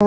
ওরে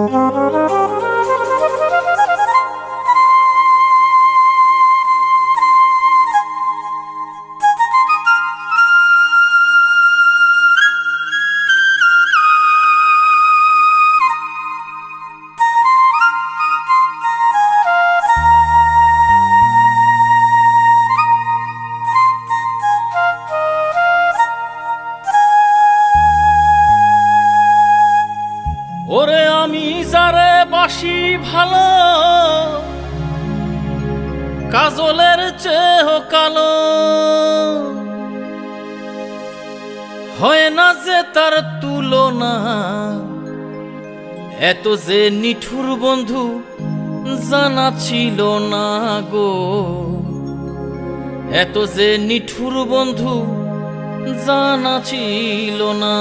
আমি যারে বাসি ভালো, কাজলের চেয়েও কালো, হয় না যে তার তুলনা। এত যে নিঠুর বন্ধু জানা ছিল না গো, এত যে নিঠুর বন্ধু জানা ছিল না।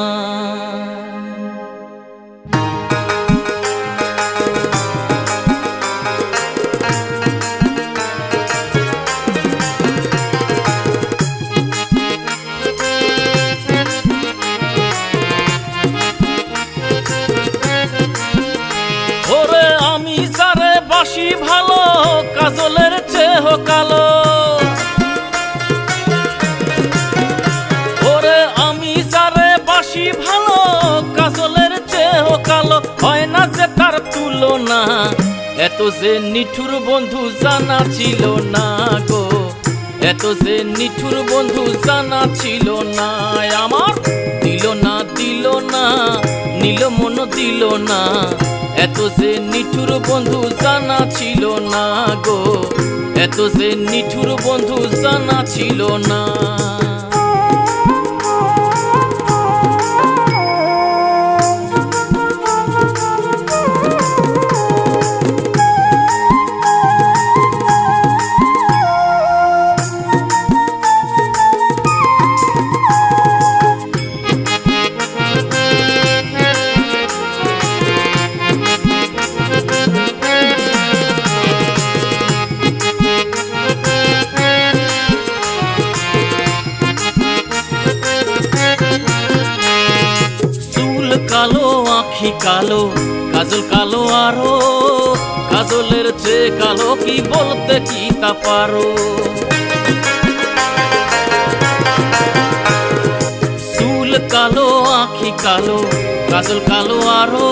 ওরে আমি যারে বাসি ভালো, কাজলের চেয়েও কালো, ওরে আমি যারে বাসি ভালো, কাজলের চেয়েও কালো, হয় না যে তার তুলনা। এত যে নিঠুর বন্ধু জানা ছিল না গো, এত যে নিঠুর বন্ধু জানা ছিল না। আমার দিল না দিল না, নীল মন দিল না, এত যে নিঠুর বন্ধু জানা ছিল না গো, এত যে নিঠুর বন্ধু জানা ছিল না। কালো আখি কালো, কাজল কালো আরো, কাজলের চেয়ে কালো কি বলতে কি তা পারো। চুল কালো আখি কালো, কাজল কালো আরো,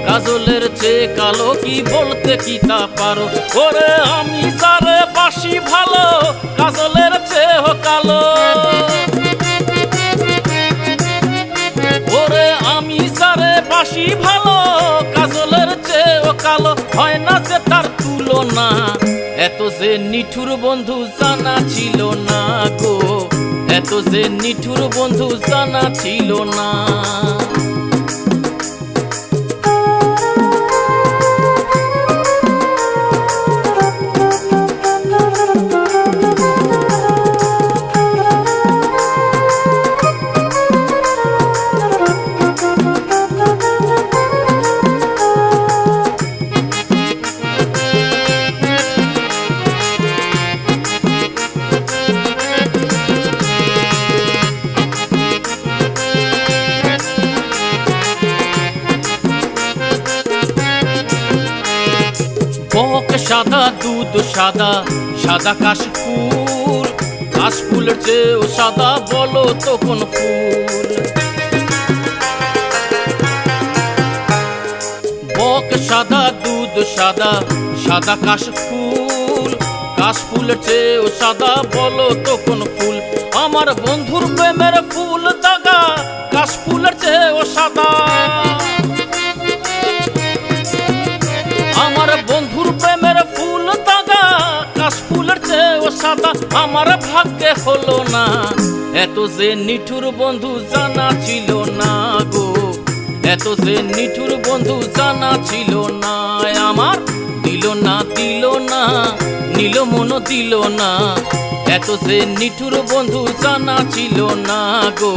কাজলের চেয়ে কালো কি বলতে কি তা পারো। ওরে আমি যারে বাসি ভালো, কাজলের চেয়েও কালো, ওরে আমি যারে বাসি ভালো, কাজলের চেয়েও কালো, হয় না যে তার তুলনা। এত যে নিঠুর বন্ধু জানা ছিল না গো, এত যে নিঠুর বন্ধু জানা ছিল না। বক সাদা দুধ সাদা, সাদা কাশফুল, কাশফুলের চেয়েও সাদা বলো তো কোন ফুল। বক সাদা দুধ সাদা, সাদা কাশফুল, কাশফুলের চেয়েও সাদা বলো তো কোন ফুল। আমার বন্ধুর প্রেমের ফুল দাগা, কাশফুলের চেয়েও সাদা। আমার বন্ধুর প্রেমের ফুল দাগা, কাশফুলের চেয়েও সাদা, আমার ভাগ্যে হলো না। এত যে নিঠুর বন্ধু জানা ছিল না গো, এত যে নিঠুর বন্ধু জানা ছিল না। আমার দিল না দিল না, নীল মন দিল না, এত যে নিঠুর বন্ধু জানা ছিল না গো,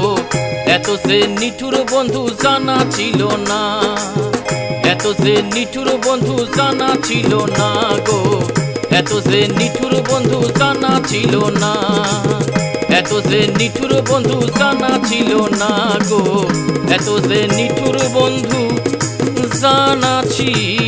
এত যে নিঠুর বন্ধু জানা ছিল না, এত যে নিঠুর বন্ধু জানা ছিল না গো, এত যে নিঠুর বন্ধু জানা ছিল না, এত যে নিঠুর বন্ধু জানা ছিল না গো, এত যে নিঠুর বন্ধু জানা ছিল